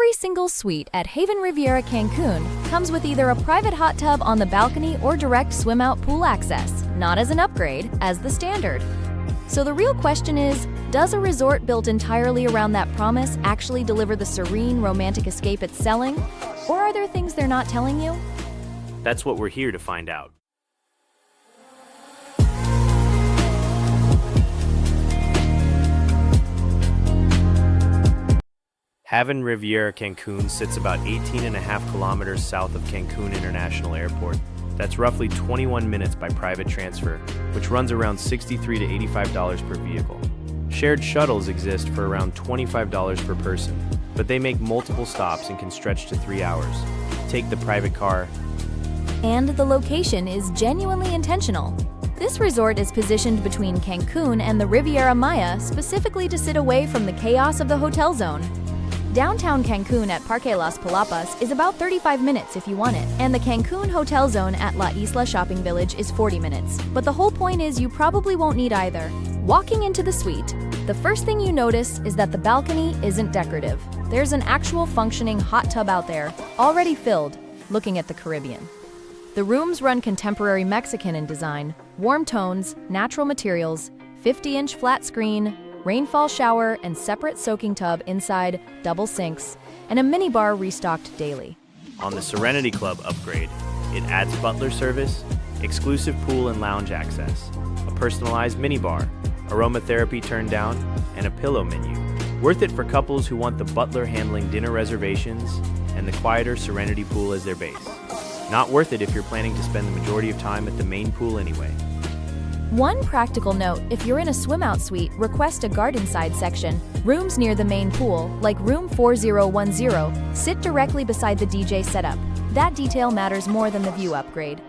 Every single suite at Haven Riviera Cancun comes with either a private hot tub on the balcony or direct swim-out pool access, not as an upgrade, as the standard. So the real question is, does a resort built entirely around that promise actually deliver the serene, romantic escape it's selling? Or are there things they're not telling you? That's what we're here to find out. Haven Riviera Cancun sits about 18.5 kilometers south of Cancun International Airport. That's roughly 21 minutes by private transfer, which runs around $63 to $85 per vehicle. Shared shuttles exist for around $25 per person, but they make multiple stops and can stretch to 3 hours. Take the private car. And the location is genuinely intentional. This resort is positioned between Cancun and the Riviera Maya specifically to sit away from the chaos of the hotel zone. Downtown Cancun at Parque Las Palapas is about 35 minutes if you want it, and the Cancun Hotel Zone at La Isla Shopping Village is 40 minutes. But the whole point is you probably won't need either. Walking into the suite, the first thing you notice is that the balcony isn't decorative. There's an actual functioning hot tub out there, already filled, looking at the Caribbean. The rooms run contemporary Mexican in design, warm tones, natural materials, 50-inch flat screen, rainfall shower and separate soaking tub inside, double sinks, and a minibar restocked daily. On the Serenity Club upgrade, it adds butler service, exclusive pool and lounge access, a personalized minibar, aromatherapy turned down, and a pillow menu. Worth it for couples who want the butler handling dinner reservations and the quieter Serenity pool as their base. Not worth it if you're planning to spend the majority of time at the main pool anyway. One practical note, if you're in a swim-out suite, request a garden-side section. Rooms near the main pool, like room 4010, sit directly beside the DJ setup. That detail matters more than the view upgrade.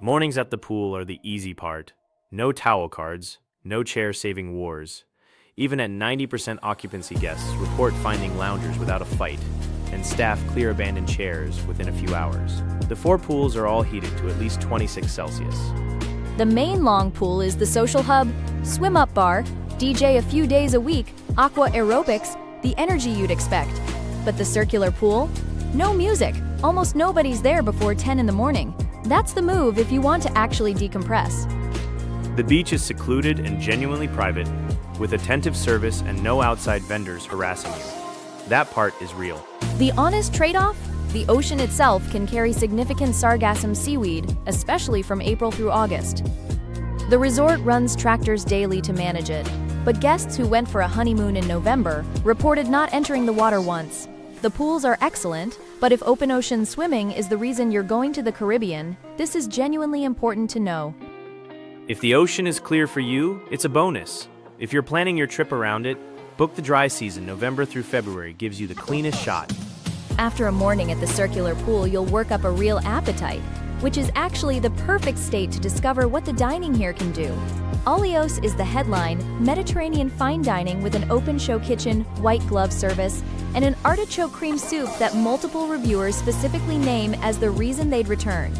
Mornings at the pool are the easy part. No towel cards, no chair-saving wars. Even at 90% occupancy, guests report finding loungers without a fight, and staff clear abandoned chairs within a few hours. The 4 pools are all heated to at least 26 Celsius. The main long pool is the social hub, swim-up bar, DJ a few days a week, aqua aerobics, the energy you'd expect. But the circular pool? No music. Almost nobody's there before 10 in the morning. That's the move if you want to actually decompress. The beach is secluded and genuinely private, with attentive service and no outside vendors harassing you. That part is real. The honest trade-off? The ocean itself can carry significant sargassum seaweed, especially from April through August. The resort runs tractors daily to manage it, but guests who went for a honeymoon in November reported not entering the water once. The pools are excellent, but if open ocean swimming is the reason you're going to the Caribbean, this is genuinely important to know. If the ocean is clear for you, it's a bonus. If you're planning your trip around it, book the dry season. November through February gives you the cleanest shot. After a morning at the circular pool, you'll work up a real appetite, which is actually the perfect state to discover what the dining here can do. Alios is the headline, Mediterranean fine dining with an open show kitchen, white glove service, and an artichoke cream soup that multiple reviewers specifically name as the reason they'd return.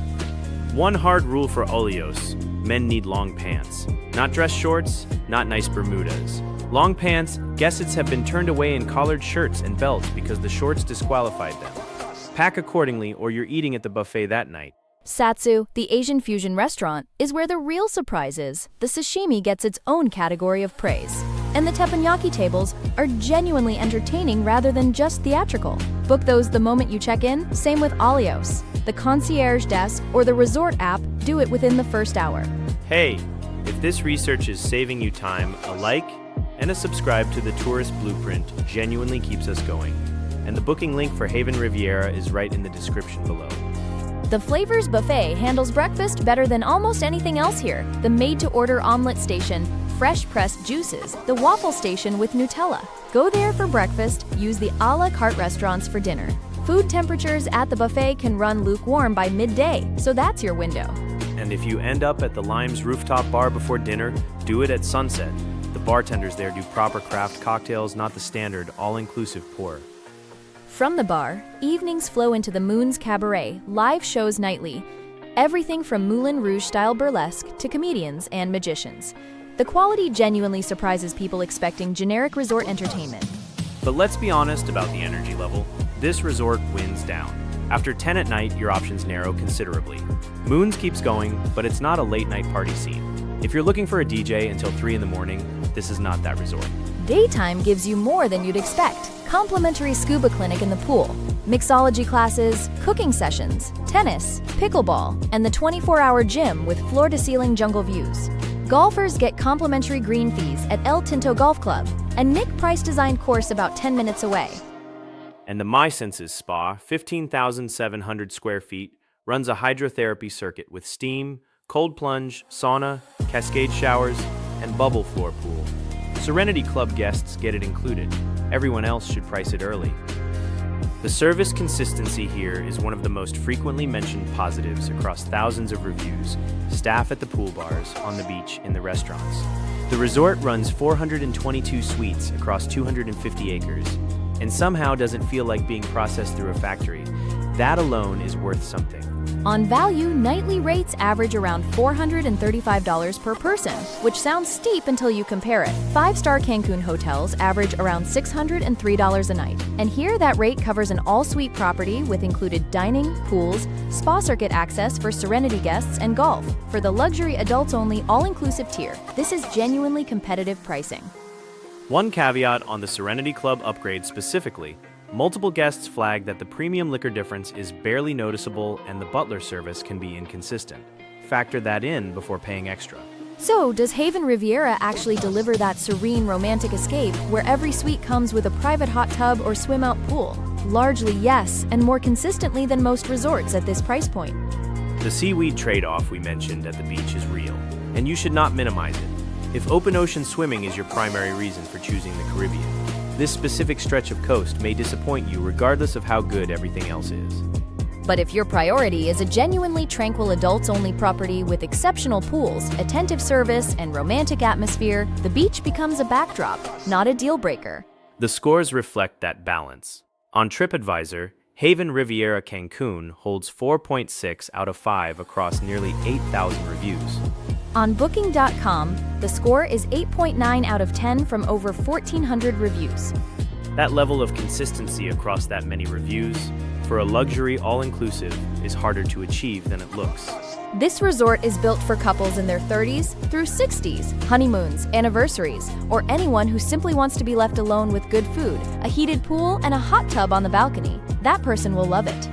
One hard rule for Alios: men need long pants. Not dress shorts, not nice Bermudas. Long pants, guests have been turned away in collared shirts and belts because the shorts disqualified them. Pack accordingly or you're eating at the buffet that night. Satsu, the Asian fusion restaurant, is where the real surprise is. The sashimi gets its own category of praise. And the teppanyaki tables are genuinely entertaining rather than just theatrical. Book those the moment you check in, same with Alios. The concierge desk or the resort app do it within the first hour. Hey, if this research is saving you time, a like and a subscribe to the Tourist Blueprint genuinely keeps us going. And the booking link for Haven Riviera is right in the description below. The Flavors Buffet handles breakfast better than almost anything else here. The made-to-order omelet station, fresh pressed juices, the waffle station with Nutella. Go there for breakfast, use the a la carte restaurants for dinner. Food temperatures at the buffet can run lukewarm by midday, so that's your window. And if you end up at the Lime's rooftop bar before dinner, do it at sunset. The bartenders there do proper craft cocktails, not the standard all-inclusive pour. From the bar, evenings flow into the Moon's Cabaret, live shows nightly. Everything from Moulin Rouge-style burlesque to comedians and magicians. The quality genuinely surprises people expecting generic resort entertainment. But let's be honest about the energy level. This resort wins down. After 10 at night, your options narrow considerably. Moons keeps going, but it's not a late night party scene. If you're looking for a DJ until 3 in the morning, this is not that resort. Daytime gives you more than you'd expect. Complimentary scuba clinic in the pool, mixology classes, cooking sessions, tennis, pickleball, and the 24-hour gym with floor-to-ceiling jungle views. Golfers get complimentary green fees at El Tinto Golf Club, a Nick Price-designed course about 10 minutes away. And the My Senses Spa, 15,700 square feet, runs a hydrotherapy circuit with steam, cold plunge, sauna, cascade showers, and bubble floor pool. Serenity Club guests get it included. Everyone else should price it early. The service consistency here is one of the most frequently mentioned positives across thousands of reviews. Staff at the pool bars, on the beach, in the restaurants. The resort runs 422 suites across 250 acres, and somehow doesn't feel like being processed through a factory. That alone is worth something. On value, nightly rates average around $435 per person, which sounds steep until you compare it. 5-star Cancun hotels average around $603 a night. And here that rate covers an all-suite property with included dining, pools, spa circuit access for Serenity guests, and golf. For the luxury adults-only all-inclusive tier, this is genuinely competitive pricing. One caveat on the Serenity Club upgrade specifically: multiple guests flag that the premium liquor difference is barely noticeable and the butler service can be inconsistent. Factor that in before paying extra. So, does Haven Riviera actually deliver that serene, romantic escape where every suite comes with a private hot tub or swim-out pool? Largely yes, and more consistently than most resorts at this price point. The seaweed trade-off we mentioned at the beach is real, and you should not minimize it. If open ocean swimming is your primary reason for choosing the Caribbean, this specific stretch of coast may disappoint you regardless of how good everything else is. But if your priority is a genuinely tranquil adults-only property with exceptional pools, attentive service, and romantic atmosphere, the beach becomes a backdrop, not a deal-breaker. The scores reflect that balance. On TripAdvisor, Haven Riviera Cancun holds 4.6 out of 5 across nearly 8,000 reviews. On Booking.com, the score is 8.9 out of 10 from over 1,400 reviews. That level of consistency across that many reviews, for a luxury all-inclusive, is harder to achieve than it looks. This resort is built for couples in their 30s through 60s, honeymoons, anniversaries, or anyone who simply wants to be left alone with good food, a heated pool, and a hot tub on the balcony. That person will love it.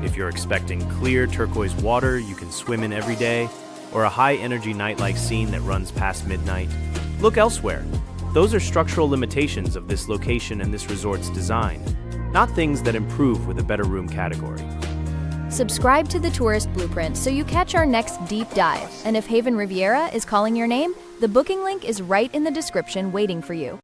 If you're expecting clear turquoise water you can swim in every day, or a high-energy nightlife scene that runs past midnight, look elsewhere. Those are structural limitations of this location and this resort's design, not things that improve with a better room category. Subscribe to the Tourist Blueprint so you catch our next deep dive. And if Haven Riviera is calling your name, the booking link is right in the description waiting for you.